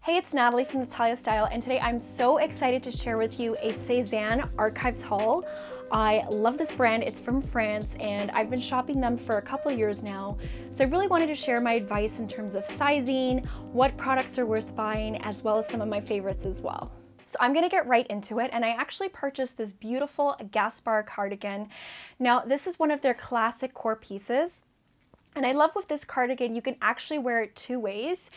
Hey, it's Natalie from nataliastyle, and today I'm so excited to share with you a Sezane archives haul. I love this brand. It's from France, and I've been shopping them for a couple years now. So I really wanted to share my advice in terms of sizing, what products are worth buying, as well as some of my favorites as well. So I'm gonna get right into it, and I actually purchased this beautiful Gaspar cardigan. Now, this is one of their classic core pieces, and I love with this cardigan, you can actually wear it two ways.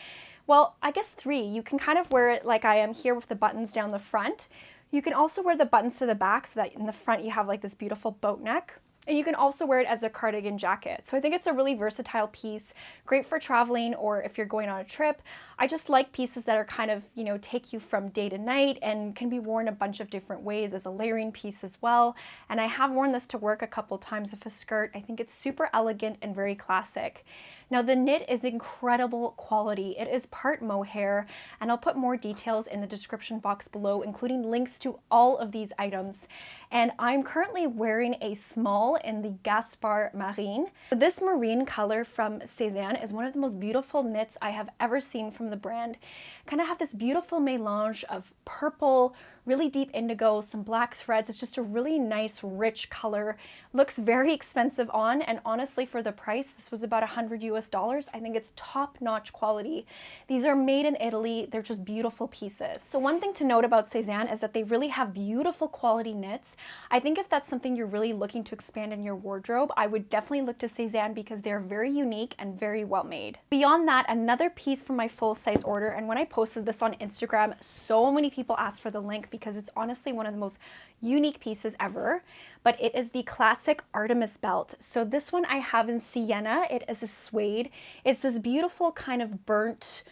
Well, I guess three. You can kind of wear it like I am here with the buttons down the front. You can also wear the buttons to the back so that in the front you have like this beautiful boat neck. And you can also wear it as a cardigan jacket. So I think it's a really versatile piece, great for traveling or if you're going on a trip. I just like pieces that are kind of, take you from day to night and can be worn a bunch of different ways as a layering piece as well. And I have worn this to work a couple times with a skirt. I think it's super elegant and very classic. Now the knit is incredible quality. It is part mohair, and I'll put more details in the description box below, including links to all of these items. And I'm currently wearing a small in the Gaspard marine. This marine color from Sezane is one of the most beautiful knits I have ever seen from the brand. Kind of have this beautiful melange of purple, really deep indigo, some black threads. It's just a really nice, rich color. Looks very expensive on, and honestly for the price, this was about $100 US. I think it's top-notch quality. These are made in Italy. They're just beautiful pieces. So one thing to note about Sezane is that they really have beautiful quality knits. I think if that's something you're really looking to expand in your wardrobe, I would definitely look to Sezane because they're very unique and very well made. Beyond that, another piece from my full-size order, and when I posted this on Instagram, so many people asked for the link because it's honestly one of the most unique pieces ever, but it is the classic Artemis Belt. So this one I have in Sienna. It is a suede. It's this beautiful kind of burnt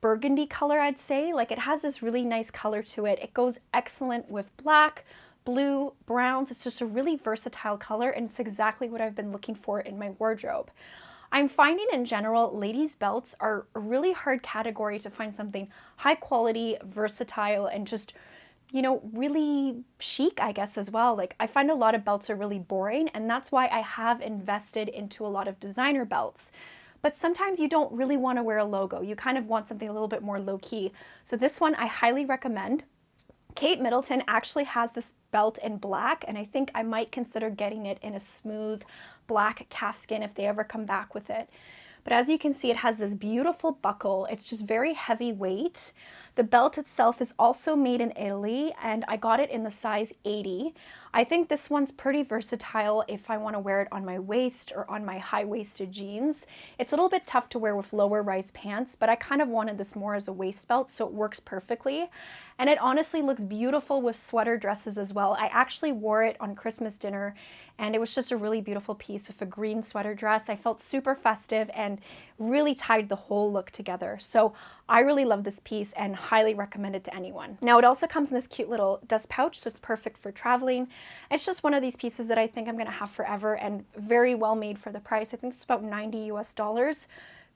burgundy color, I'd say. Like, it has this really nice color to it. It goes excellent with black, blue, browns. It's just a really versatile color, and it's exactly what I've been looking for in my wardrobe. I'm finding in general, ladies' belts are a really hard category to find something high quality, versatile, and just, really chic, I guess, as well. Like, I find a lot of belts are really boring, and that's why I have invested into a lot of designer belts. But sometimes you don't really want to wear a logo. You kind of want something a little bit more low-key. So this one I highly recommend. Kate Middleton actually has this belt in black, and I think I might consider getting it in a smooth black calfskin if they ever come back with it. But as you can see, it has this beautiful buckle. It's just very heavyweight. The belt itself is also made in Italy, and I got it in the size 80. I think this one's pretty versatile if I want to wear it on my waist or on my high-waisted jeans. It's a little bit tough to wear with lower rise pants, but I kind of wanted this more as a waist belt, so it works perfectly. And it honestly looks beautiful with sweater dresses as well. I actually wore it on Christmas dinner, and it was just a really beautiful piece with a green sweater dress. I felt super festive and really tied the whole look together. So I really love this piece and highly recommend it to anyone. Now, it also comes in this cute little dust pouch, so it's perfect for traveling. It's just one of these pieces that I think I'm gonna have forever and very well made for the price. I think it's about $90 US.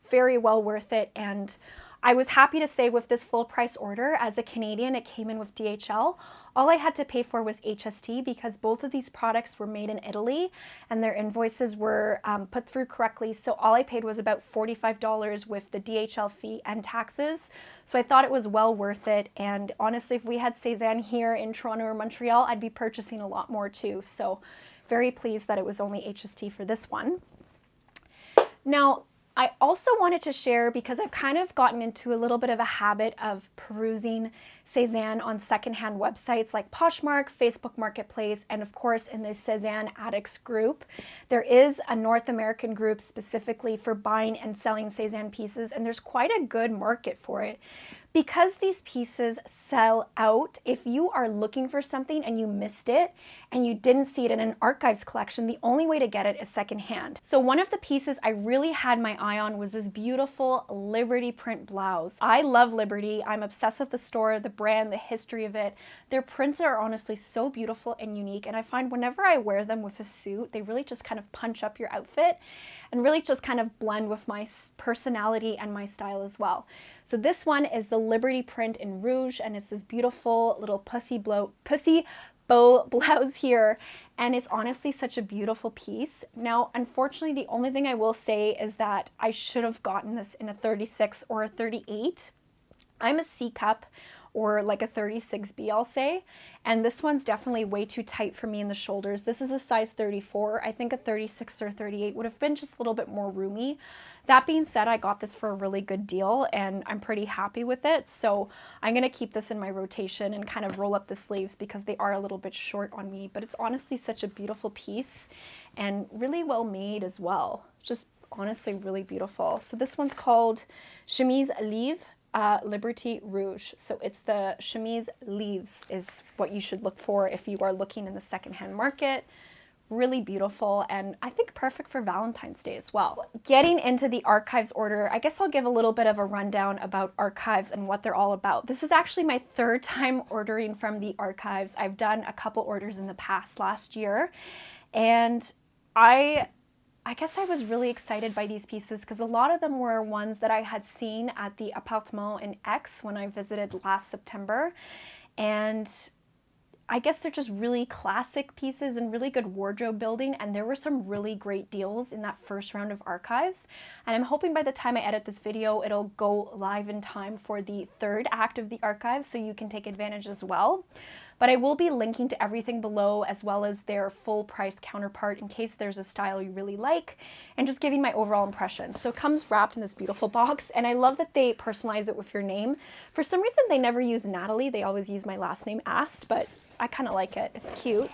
Very well worth it, and I was happy to say with this full price order, as a Canadian, it came in with DHL. All I had to pay for was HST because both of these products were made in Italy and their invoices were put through correctly. So all I paid was about $45 with the DHL fee and taxes. So I thought it was well worth it. And honestly, if we had Sezane here in Toronto or Montreal, I'd be purchasing a lot more too. So very pleased that it was only HST for this one. Now, I also wanted to share, because I've kind of gotten into a little bit of a habit of perusing Sezane on secondhand websites like Poshmark, Facebook Marketplace, and of course in the Sezane Addicts group. There is a North American group specifically for buying and selling Sezane pieces, and there's quite a good market for it. Because these pieces sell out, if you are looking for something and you missed it and you didn't see it in an archives collection, the only way to get it is secondhand. So one of the pieces I really had my eye on was this beautiful Liberty print blouse. I love Liberty. I'm obsessed with the store, the brand, the history of it. Their prints are honestly so beautiful and unique, and I find whenever I wear them with a suit, they really just kind of punch up your outfit and really just kind of blend with my personality and my style as well. So this one is the Liberty print in rouge, and it's this beautiful little pussy bow blouse here, and it's honestly such a beautiful piece. Now, unfortunately, the only thing I will say is that I should have gotten this in a 36 or a 38. I'm a C cup, or like a 36B, I'll say. And this one's definitely way too tight for me in the shoulders. This is a size 34. I think a 36 or 38 would have been just a little bit more roomy. That being said, I got this for a really good deal and I'm pretty happy with it. So I'm gonna keep this in my rotation and kind of roll up the sleeves because they are a little bit short on me, but it's honestly such a beautiful piece and really well made as well. Just honestly really beautiful. So this one's called Chemise Live Liberty Rouge. So it's the chemise leaves is what you should look for if you are looking in the secondhand market. Really beautiful, and I think perfect for Valentine's Day as well. Getting into the archives order, I guess I'll give a little bit of a rundown about archives and what they're all about. This is actually my third time ordering from the archives. I've done a couple orders in the past last year, and I guess I was really excited by these pieces because a lot of them were ones that I had seen at the appartement in Aix when I visited last September. And I guess they're just really classic pieces and really good wardrobe building. And there were some really great deals in that first round of archives. And I'm hoping by the time I edit this video, it'll go live in time for the third act of the archives so you can take advantage as well. But I will be linking to everything below as well as their full price counterpart in case there's a style you really like and just giving my overall impression. So it comes wrapped in this beautiful box and I love that they personalize it with your name. For some reason they never use Natalie, they always use my last name Ast, but I kind of like it. It's cute.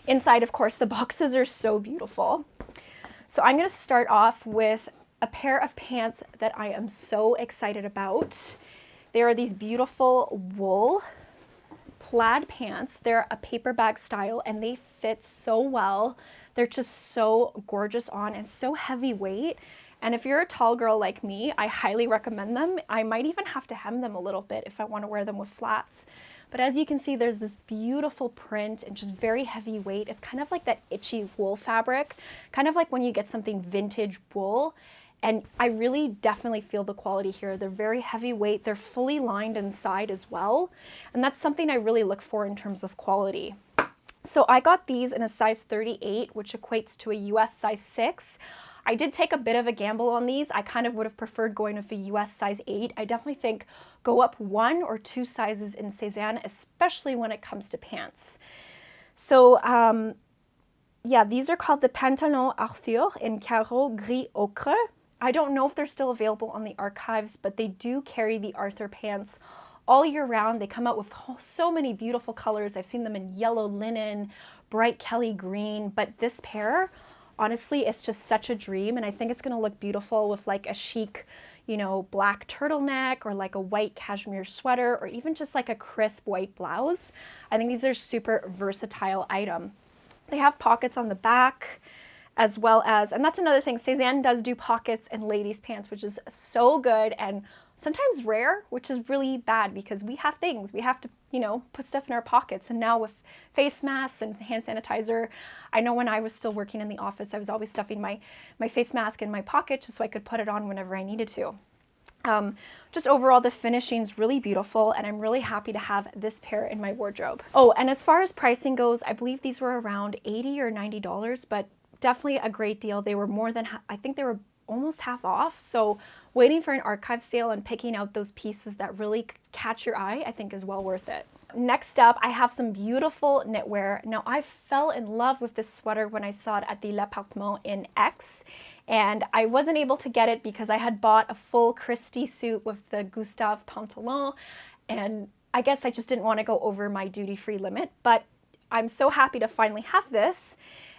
Inside, of course, the boxes are so beautiful. So I'm going to start off with a pair of pants that I am so excited about. They are these beautiful wool plaid pants. They're a paper bag style and they fit so well. They're just so gorgeous on and so heavyweight. And if you're a tall girl like me, I highly recommend them. I might even have to hem them a little bit if I want to wear them with flats. But as you can see, there's this beautiful print and just very heavyweight. It's kind of like that itchy wool fabric, kind of like when you get something vintage wool. And I really definitely feel the quality here. They're very heavyweight. They're fully lined inside as well. And that's something I really look for in terms of quality. So I got these in a size 38, which equates to a US size 6. I did take a bit of a gamble on these. I kind of would have preferred going with a US size 8. I definitely think go up 1 or 2 sizes in Sezane, especially when it comes to pants. So yeah, these are called the Pantalon Arthur in Carreau Gris Ocre. I don't know if they're still available on the archives, but they do carry the Arthur pants all year round. They come out with so many beautiful colors. I've seen them in yellow linen, bright Kelly green, but this pair, honestly, it's just such a dream. And I think it's gonna look beautiful with like a chic, you know, black turtleneck or like a white cashmere sweater or even just like a crisp white blouse. I think these are super versatile item. They have pockets on the back, as well as, and that's another thing, Sezane does do pockets in ladies' pants, which is so good and sometimes rare, which is really bad because we have things. We have to, you know, put stuff in our pockets. And now with face masks and hand sanitizer, I know when I was still working in the office, I was always stuffing my face mask in my pocket just so I could put it on whenever I needed to. Just overall, the finishing is really beautiful and I'm really happy to have this pair in my wardrobe. Oh, and as far as pricing goes, I believe these were around $80 or $90, but definitely a great deal. They were more than, I think they were almost half off. So waiting for an archive sale and picking out those pieces that really catch your eye, I think is well worth it. Next up, I have some beautiful knitwear. Now I fell in love with this sweater when I saw it at the L'Appartement in Aix. And I wasn't able to get it because I had bought a full Christie suit with the Gustave pantalon. And I guess I just didn't want to go over my duty-free limit, but I'm so happy to finally have this.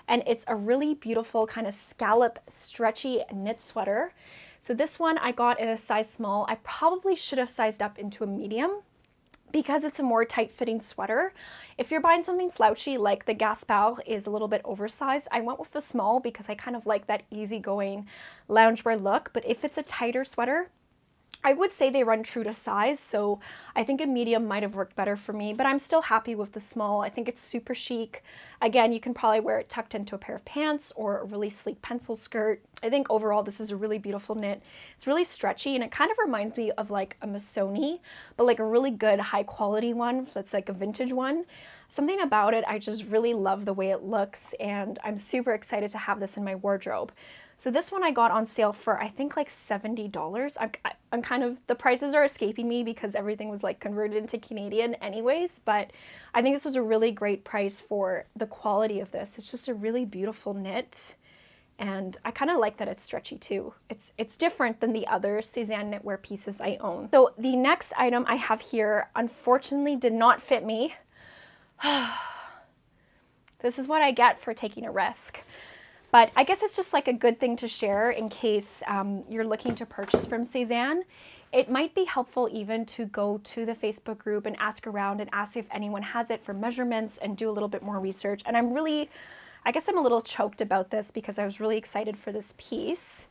And it's a really beautiful kind of scallop stretchy knit sweater. So this one I got in a size small. I probably should have sized up into a medium because it's a more tight-fitting sweater. If you're buying something slouchy like the Gaspard is a little bit oversized, I went with the small because I kind of like that easygoing loungewear look. But if it's a tighter sweater, I would say they run true to size, so I think a medium might have worked better for me, but I'm still happy with the small. I think it's super chic. Again, you can probably wear it tucked into a pair of pants or a really sleek pencil skirt. I think overall this is a really beautiful knit. It's really stretchy and it kind of reminds me of like a Missoni, but like a really good high quality one that's like a vintage one. Something about it, I just really love the way it looks and I'm super excited to have this in my wardrobe. So this one I got on sale for, I think, like $70. I'm kind of, the prices are escaping me because everything was like converted into Canadian anyways, but I think this was a really great price for the quality of this. It's just a really beautiful knit. And I kind of like that it's stretchy too. It's different than the other Sezane knitwear pieces I own. So the next item I have here, unfortunately, did not fit me. This is what I get for taking a risk. But I guess it's just like a good thing to share in case you're looking to purchase from Sezane. It might be helpful even to go to the Facebook group and ask around and ask if anyone has it for measurements and do a little bit more research. And I guess I'm a little choked about this because I was really excited for this piece.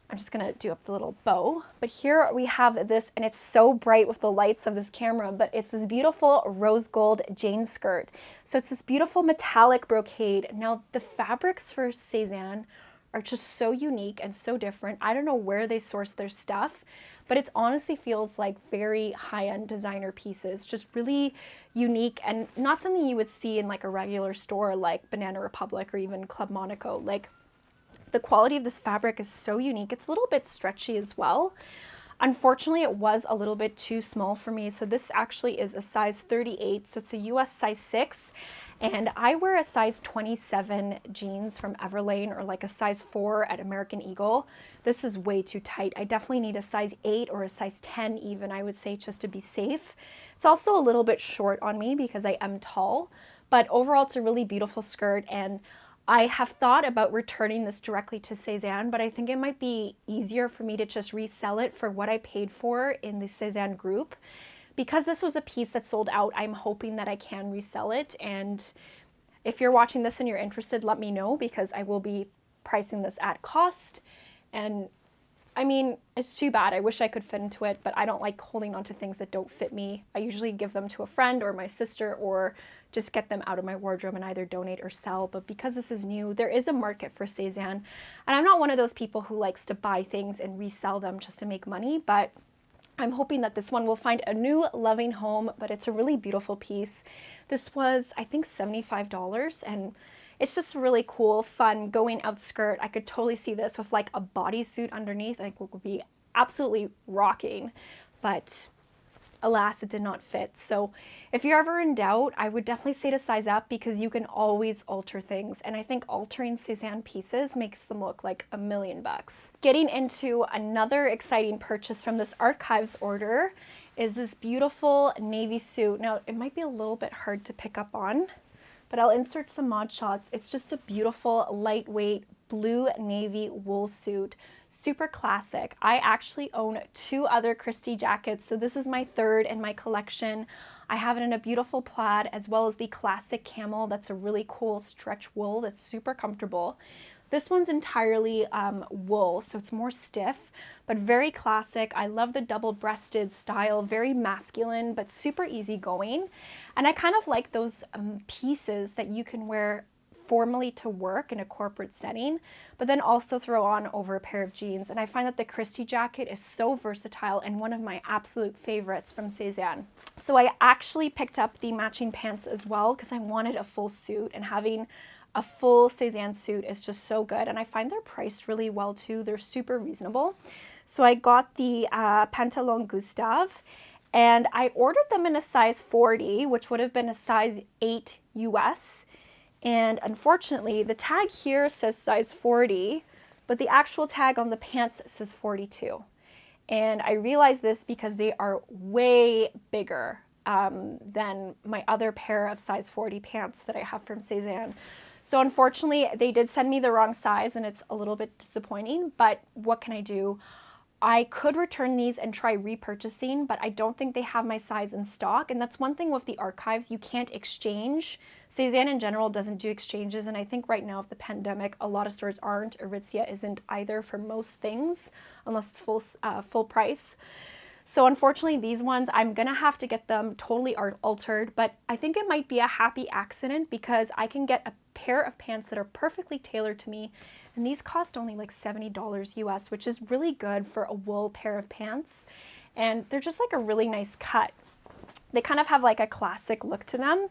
I'm just gonna do up the little bow. But here we have this, and it's so bright with the lights of this camera, but it's this beautiful rose gold Jane skirt. So it's this beautiful metallic brocade. Now the fabrics for Sezane are just so unique and so different. I don't know where they source their stuff, but it honestly feels like very high-end designer pieces, just really unique and not something you would see in like a regular store like Banana Republic or even Club Monaco. Like, the quality of this fabric is so unique. It's a little bit stretchy as well. Unfortunately, it was a little bit too small for me. So this actually is a size 38. So it's a US size 6. And I wear a size 27 jeans from Everlane or like a size 4 at American Eagle. This is way too tight. I definitely need a size 8 or a size 10 even, I would say, just to be safe. It's also a little bit short on me because I am tall. But overall, it's a really beautiful skirt, and I have thought about returning this directly to Sezane, but I think it might be easier for me to just resell it for what I paid for in the Sezane group. Because this was a piece that sold out, I'm hoping that I can resell it. And if you're watching this and you're interested, let me know, because I will be pricing this at cost. And I mean, it's too bad. I wish I could fit into it, but I don't like holding on to things that don't fit me. I usually give them to a friend or my sister, or just get them out of my wardrobe and either donate or sell. But because this is new, there is a market for Sezane. And I'm not one of those people who likes to buy things and resell them just to make money, but I'm hoping that this one will find a new loving home. But it's a really beautiful piece. This was, I think, $75, and it's just a really cool, fun going out skirt. I could totally see this with like a bodysuit underneath. I think it would be absolutely rocking, but alas, it did not fit. So if you're ever in doubt, I would definitely say to size up, because you can always alter things. And I think altering Sezane pieces makes them look like $1,000,000. Getting into another exciting purchase from this archives order is this beautiful navy suit. Now, it might be a little bit hard to pick up on, but I'll insert some mod shots. It's just a beautiful, lightweight, blue navy wool suit. Super classic. I actually own 2 other Christie jackets, so this is my 3rd in my collection. I have it in a beautiful plaid, as well as the classic camel. That's a really cool stretch wool that's super comfortable. This one's entirely wool, so it's more stiff, but very classic. I love the double-breasted style, very masculine, but super easygoing. And I kind of like those pieces that you can wear formally to work in a corporate setting, but then also throw on over a pair of jeans. And I find that the Christie jacket is so versatile and one of my absolute favorites from Sezane. So I actually picked up the matching pants as well, because I wanted a full suit, and having a full Sezane suit is just so good. And I find they're priced really well too. They're super reasonable. So I got the Pantalon Gustave, and I ordered them in a size 40, which would have been a size 8 US. And unfortunately, the tag here says size 40, but the actual tag on the pants says 42. And I realized this because they are way bigger than my other pair of size 40 pants that I have from Sezane. So unfortunately, they did send me the wrong size, and it's a little bit disappointing, but what can I do? I could return these and try repurchasing, but I don't think they have my size in stock. And that's one thing with the archives, you can't exchange. Sezane in general doesn't do exchanges, and I think right now with the pandemic, a lot of stores aren't. Aritzia isn't either for most things, unless it's full price. So unfortunately, these ones, I'm gonna have to get them totally altered, but I think it might be a happy accident, because I can get a pair of pants that are perfectly tailored to me, and these cost only like $70 US, which is really good for a wool pair of pants. And they're just like a really nice cut. They kind of have like a classic look to them.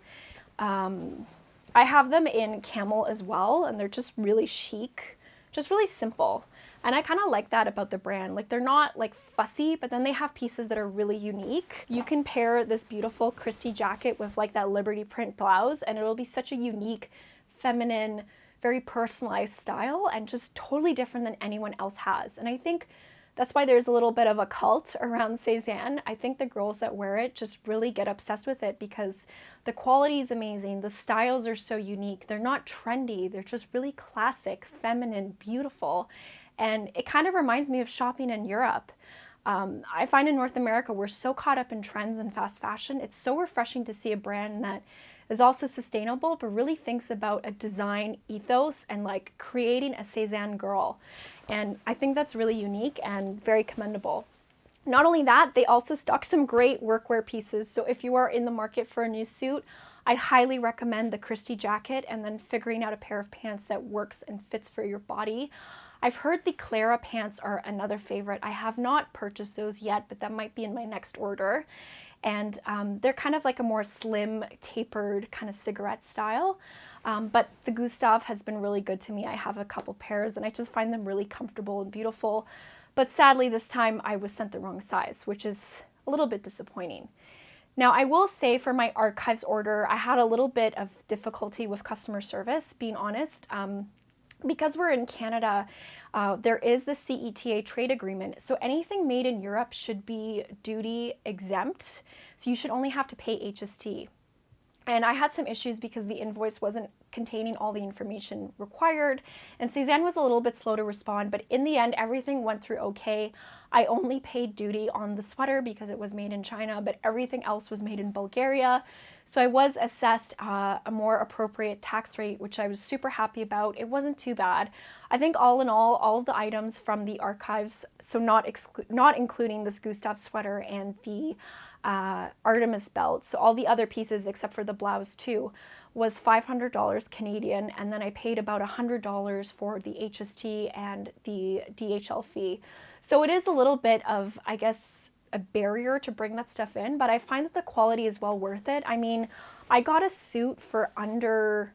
I have them in camel as well, and they're just really chic just really simple. And I kind of like that about the brand. Like they're not like fussy, but then they have pieces that are really unique. You can pair this beautiful Christie jacket with like that Liberty print blouse, and it'll be such a unique, feminine, very personalized style, and just totally different than anyone else has. And I think that's why there's a little bit of a cult around Sezane. I think the girls that wear it just really get obsessed with it because the quality is amazing. The styles are so unique. They're not trendy. They're just really classic, feminine, beautiful. And it kind of reminds me of shopping in Europe. I find in North America, we're so caught up in trends and fast fashion. It's so refreshing to see a brand that is also sustainable, but really thinks about a design ethos and like creating a Sezane girl. And I think that's really unique and very commendable. Not only that, they also stock some great workwear pieces. So if you are in the market for a new suit, I'd highly recommend the Christie jacket and then figuring out a pair of pants that works and fits for your body. I've heard the Clara pants are another favorite. I have not purchased those yet, but that might be in my next order. And they're kind of like a more slim, tapered kind of cigarette style. But the Gustave has been really good to me. I have a couple pairs and I just find them really comfortable and beautiful. But sadly, this time I was sent the wrong size, which is a little bit disappointing. Now, I will say for my archives order, I had a little bit of difficulty with customer service, being honest. Because we're in Canada, there is the CETA trade agreement. So anything made in Europe should be duty exempt. So you should only have to pay HST. And I had some issues because the invoice wasn't containing all the information required. And Sezane was a little bit slow to respond, but in the end, everything went through okay. I only paid duty on the sweater because it was made in China, but everything else was made in Bulgaria. So I was assessed a more appropriate tax rate, which I was super happy about. It wasn't too bad. I think all in all of the items from the archives, so not including this Gustave sweater and the Artemis Belt, so all the other pieces except for the blouse too, was $500 Canadian, and then I paid about $100 for the HST and the DHL fee. So it is a little bit of, I guess, a barrier to bring that stuff in, but I find that the quality is well worth it. I mean, I got a suit for under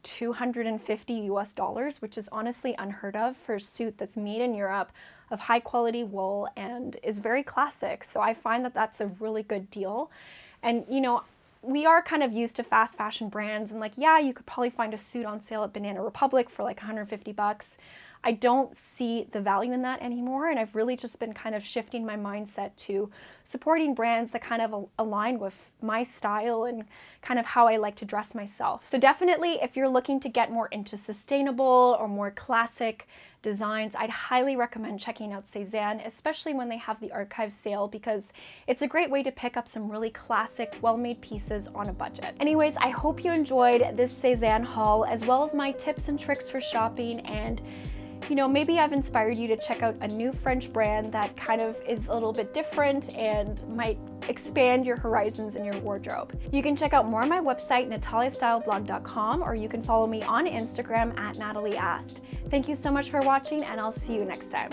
$250 US, which is honestly unheard of for a suit that's made in Europe of high quality wool and is very classic. So I find that that's a really good deal. And you know, we are kind of used to fast fashion brands and like, yeah, you could probably find a suit on sale at Banana Republic for like 150 bucks. I don't see the value in that anymore, and I've really just been kind of shifting my mindset to supporting brands that kind of align with my style and kind of how I like to dress myself. So definitely, if you're looking to get more into sustainable or more classic designs, I'd highly recommend checking out Sezane, especially when they have the archive sale, because it's a great way to pick up some really classic, well-made pieces on a budget. Anyways, I hope you enjoyed this Sezane haul, as well as my tips and tricks for shopping, and you know, maybe I've inspired you to check out a new French brand that kind of is a little bit different and might expand your horizons in your wardrobe. You can check out more on my website, nataliastyle.blog.com, or you can follow me on Instagram at nataliastyle. Thank you so much for watching, and I'll see you next time.